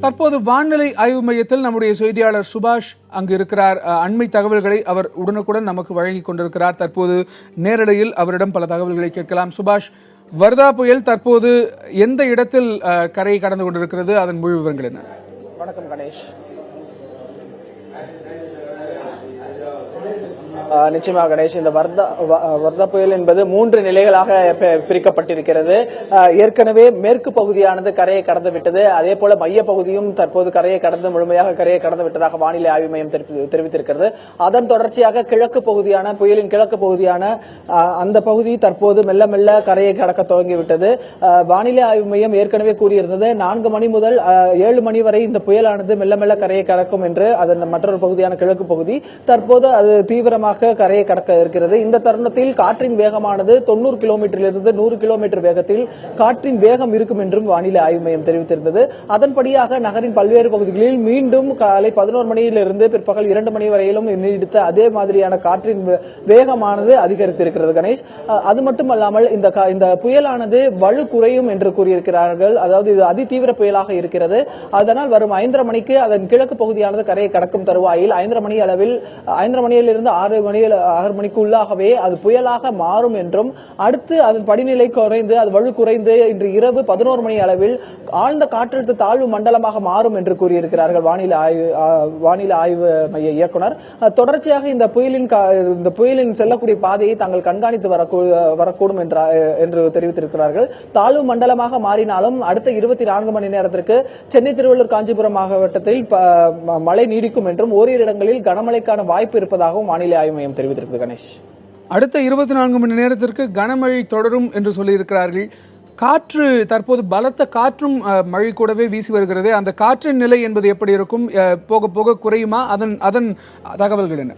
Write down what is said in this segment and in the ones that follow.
தற்போது வானிலை ஆய்வு மையத்தில் நம்முடைய செய்தியாளர் சுபாஷ் அங்கு இருக்கிறார். அண்மை தகவல்களை அவர் உடனுக்குடன் நமக்கு வழங்கி கொண்டிருக்கிறார். தற்போது நேரலையில் அவரிடம் பல தகவல்களை கேட்கலாம். சுபாஷ், வர்தா புயல் தற்போது எந்த இடத்தில் கரையை கடந்து கொண்டிருக்கிறது, அதன் முழு விவரங்கள் என்ன? வணக்கம் கணேஷ். நிச்சயமாக கணேஷ், இந்த வர்தா புயல் என்பது 3 நிலைகளாக பிரிக்கப்பட்டிருக்கிறது. ஏற்கனவே மேற்கு பகுதியானது கரையை கடந்து விட்டது. அதே போல மைய பகுதியும் தற்போது கரையை கடந்து முழுமையாக கரையை கடந்து விட்டதாக வானிலை ஆய்வு மையம் தெரிவித்திருக்கிறது. அதன் தொடர்ச்சியாக கிழக்கு பகுதியான புயலின் கிழக்கு பகுதியான அந்த பகுதி தற்போது மெல்ல மெல்ல கரையை கடக்க துவங்கிவிட்டது. வானிலை ஆய்வு மையம் ஏற்கனவே கூறியிருந்தது 4 மணி முதல் 7 மணி வரை இந்த புயலானது மெல்ல மெல்ல கரையை கடக்கும் என்று. அதன் மற்றொரு பகுதியான கிழக்கு பகுதி தற்போது அது தீவிரமாக கரையை கடக்க இருக்கிறது. இந்த தருணத்தில் காற்றின் வேகமானது 90 கிலோமீட்டரிலிருந்து 100 கிலோமீட்டர் வேகத்தில் காற்றின் வேகம் இருக்கும் என்றும் வானிலை ஆய்வு மையம் தெரிவித்திருந்தது. அதன்படியாக நகரின் பல்வேறு பகுதிகளில் மீண்டும் காலை 11 மணியிலிருந்து பிற்பகல் 2 மணி வரையிலும் நீடித்த அதே மாதிரியான காற்றின் வேகமானது அதிகரித்திருக்கிறது கணேஷ். அது மட்டுமல்லாமல் இந்த புயலானது வலு குறையும் என்று கூறியிருக்கிறார்கள். அதாவது இது அதிதீவிர புயலாக இருக்கிறது. அதனால் வரும் 5:30 மணிக்கு அதன் கிழக்கு பகுதியானது கரையை கடக்கும் தருவாயில் 5:30 மணி அளவில் 5:30 மணியிலிருந்து 6 மணிக்கு உள்ளாகவே அது புயலாக மாறும் என்றும், அடுத்து அதன் படிநிலை குறைந்து அது வலு குறைந்து இன்று இரவு 11 மணி அளவில் ஆழ்ந்த காற்றழுத்த தாழ்வு மண்டலமாக மாறும் என்று கூறியிருக்கிறார்கள் வானிலை ஆய்வு மைய இயக்குனர். தொடர்ச்சியாக இந்த புயலின் செல்லக்கூடிய பாதையை தாங்கள் கண்காணித்து வரக்கூடும் என்று தெரிவித்திருக்கிறார்கள். தாழ்வு மண்டலமாக மாறினாலும் அடுத்த 24 மணி நேரத்திற்கு சென்னை, திருவள்ளூர், காஞ்சிபுரம் மாவட்டத்தில் மழை நீடிக்கும் என்றும் ஓரிரு இடங்களில் கனமழைக்கான வாய்ப்பு இருப்பதாகவும் வானிலை ஆய்வு மையம் தெரிவித்திருக்கிறது கணேஷ். அடுத்த 24 மணி நேரத்திற்கு கனமழை தொடரும் என்று சொல்லியிருக்கிறார்கள். காற்று தற்போது பலத்த காற்றும் மழை கூடவே வீசி வருகிறது. அந்த காற்றின் நிலை என்பது எப்படி இருக்கும்? போக போக குறையுமா? அதன் தகவல்கள் என்ன?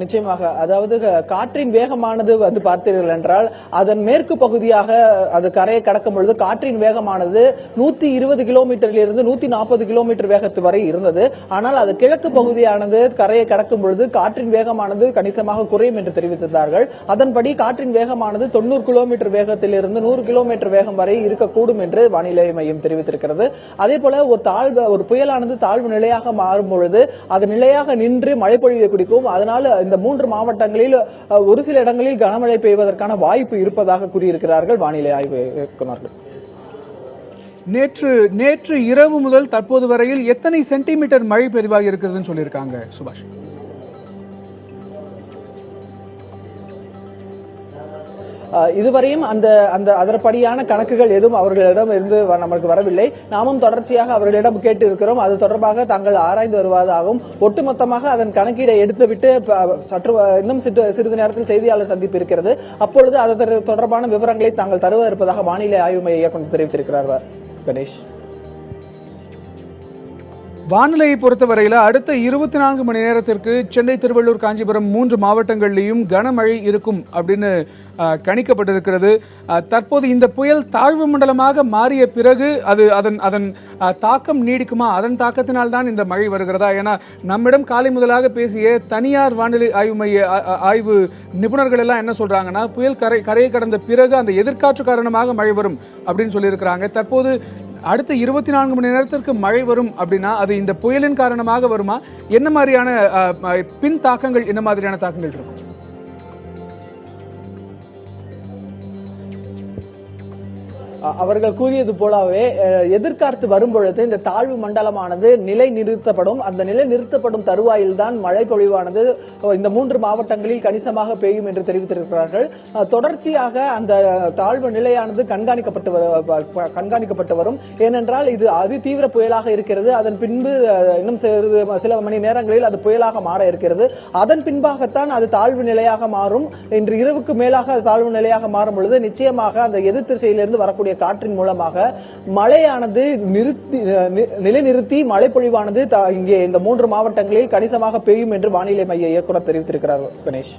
நிச்சயமாக, அதாவது காற்றின் வேகமானது பார்த்தீர்கள் என்றால் அதன் மேற்கு பகுதியாக அது கரையை கடக்கும் பொழுது காற்றின் வேகமானது 120 கிலோமீட்டரிலிருந்து 140 கிலோமீட்டர் வேகத்து வரை இருந்தது. ஆனால் அது கிழக்கு பகுதியானது கரையை கடக்கும் பொழுது காற்றின் வேகமானது கணிசமாக குறையும் என்று தெரிவித்திருந்தார்கள். அதன்படி காற்றின் வேகமானது 90 கிலோமீட்டர் வேகத்திலிருந்து 100 கிலோமீட்டர் வேகம் வரை இருக்கக்கூடும் என்று வானிலை மையம் தெரிவித்திருக்கிறது. அதே போல ஒரு புயலானது தாழ்வு நிலையாக மாறும் பொழுது அது நிலையாக நின்று மழை பொழிவை குடிக்கும். அதனால் இந்த 3 மாவட்டங்களில் ஒரு சில இடங்களில் கனமழை பெய்வதற்கான வாய்ப்பு இருப்பதாக கூறியிருக்கிறார்கள் வானிலை ஆய்வு இயக்குநர்கள். நேற்று இரவு முதல் தற்போது வரையில் எத்தனை சென்டிமீட்டர் மழை பதிவாகி இருக்கிறதுன்னு சொல்லியிருக்காங்க சுபாஷ்? இதுவரையும் அதற்படியான கணக்குகள் எதுவும் அவர்களிடம் இருந்து நமக்கு வரவில்லை. நாமும் தொடர்ச்சியாக அவர்களிடம் கேட்டு இருக்கிறோம். அது தொடர்பாக தாங்கள் ஆராய்ந்து வருவதாகவும், ஒட்டுமொத்தமாக அதன் கணக்கீடை எடுத்துவிட்டு இன்னும் சிறிது நேரத்தில் செய்தியாளர் சந்திப்பு இருக்கிறது. அப்பொழுது அது தொடர்பான விவரங்களை தாங்கள் தருவ இருப்பதாக வானிலை ஆய்வு மைய இயக்குநர் தெரிவித்திருக்கிறார் கணேஷ். வானிலையை பொறுத்தவரையில் அடுத்த 24 மணி நேரத்திற்கு சென்னை, திருவள்ளூர், காஞ்சிபுரம் 3 மாவட்டங்களிலேயும் கனமழை இருக்கும் அப்படின்னு கணிக்கப்பட்டிருக்கிறது. தற்போது இந்த புயல் தாழ்வு மண்டலமாக மாறிய பிறகு அதன் தாக்கம் நீடிக்குமா? அதன் தாக்கத்தினால் தான் இந்த மழை வருகிறதா? ஏன்னா நம்மிடம் காலை முதலாக பேசிய தனியார் வானிலை ஆய்வு மைய ஆய்வு நிபுணர்கள் எல்லாம் என்ன சொல்றாங்கன்னா, புயல் கரையை கடந்த பிறகு அந்த எதிர்காற்று காரணமாக மழை வரும் அப்படின்னு சொல்லியிருக்கிறாங்க. தற்போது அடுத்த 24 மணி நேரத்திற்கு மழை வரும் அப்படின்னா அது இந்த புயலின் காரணமாக வருமா? என்ன மாதிரியான பின் தாக்கங்கள், என்ன மாதிரியான தாக்கங்கள் இருக்கும்? அவர்கள் கூறியது போலவே எதிர்காற்று வரும்பொழுது இந்த தாழ்வு மண்டலமானது நிலை நிறுத்தப்படும். அந்த நிலை நிறுத்தப்படும் தருவாயில் தான் மழை பொழிவானது இந்த 3 மாவட்டங்களில் கணிசமாக பெய்யும் என்று தெரிவித்திருக்கிறார்கள். தொடர்ச்சியாக அந்த தாழ்வு நிலையானது கண்காணிக்கப்பட்டு வரும். ஏனென்றால் இது அதிதீவிர புயலாக இருக்கிறது. அதன் பின்பு இன்னும் சில மணி நேரங்களில் அது புயலாக மாற இருக்கிறது. அதன் பின்பாகத்தான் அது தாழ்வு நிலையாக மாறும். இன்று இரவுக்கு மேலாக தாழ்வு நிலையாக மாறும் பொழுது நிச்சயமாக அந்த எதிர் திசையிலிருந்து வரக்கூடிய காற்றின் மூலமாக மழையானது நிலைநிறுத்தி மழை பொழிவானது இங்கே இந்த 3 மாவட்டங்களில் கணிசமாக பெய்யும் என்று வானிலை மைய இயக்குநர் தெரிவித்திருக்கிறார் கணேஷ்.